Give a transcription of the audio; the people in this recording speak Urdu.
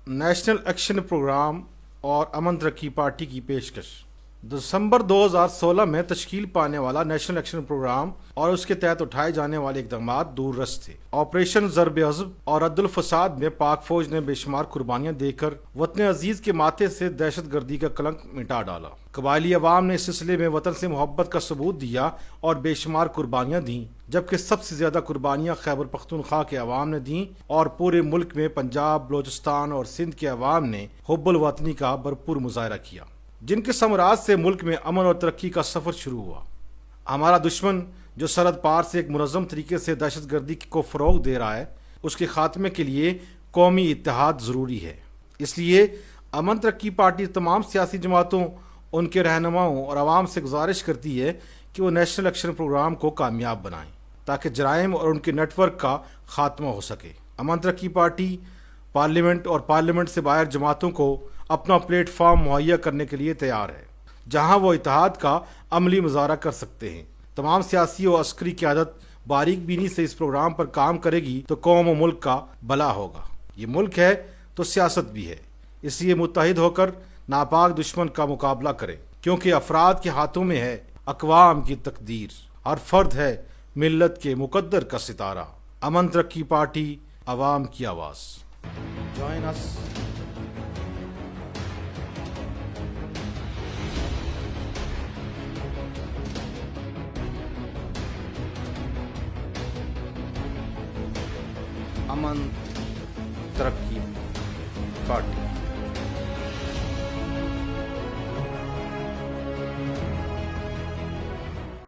نیشنل ایکشن پروگرام اور امن ترقی پارٹی کی پیشکش۔ دسمبر 2016 میں تشکیل پانے والا نیشنل ایکشن پروگرام اور اس کے تحت اٹھائے جانے والے اقدامات دور رس تھے۔ آپریشن ضرب عضب اور رد الفساد میں پاک فوج نے بے شمار قربانیاں دے کر وطن عزیز کے ماتھے سے دہشت گردی کا کلنک مٹا ڈالا۔ قبائلی عوام نے اس سلسلے میں وطن سے محبت کا ثبوت دیا اور بے شمار قربانیاں دیں، جبکہ سب سے زیادہ قربانیاں خیبر پختونخوا کے عوام نے دیں اور پورے ملک میں پنجاب، بلوچستان اور سندھ کے عوام نے حب الوطنی کا بھرپور مظاہرہ کیا، جن کے ثمرات سے ملک میں امن اور ترقی کا سفر شروع ہوا۔ ہمارا دشمن جو سرحد پار سے ایک منظم طریقے سے دہشت گردی کو فروغ دے رہا ہے، اس کے خاتمے کے لیے قومی اتحاد ضروری ہے۔ اس لیے امن ترقی پارٹی تمام سیاسی جماعتوں، ان کے رہنماؤں اور عوام سے گزارش کرتی ہے کہ وہ نیشنل ایکشن پروگرام کو کامیاب بنائیں تاکہ جرائم اور ان کے نیٹ ورک کا خاتمہ ہو سکے۔ امن ترقی پارٹی پارلیمنٹ اور پارلیمنٹ سے باہر جماعتوں کو اپنا پلیٹ فارم مہیا کرنے کے لیے تیار ہے، جہاں وہ اتحاد کا عملی مظاہرہ کر سکتے ہیں۔ تمام سیاسی و عسکری قیادت باریک بینی سے اس پروگرام پر کام کرے گی تو قوم و ملک کا بھلا ہوگا۔ یہ ملک ہے تو سیاست بھی ہے، اس لیے متحد ہو کر ناپاک دشمن کا مقابلہ کریں، کیونکہ افراد کے ہاتھوں میں ہے اقوام کی تقدیر، ہر فرد ہے ملت کے مقدر کا ستارہ۔ امن ترقی پارٹی، عوام کی آواز۔ جوائن اس۔ امن ترقی پارٹی۔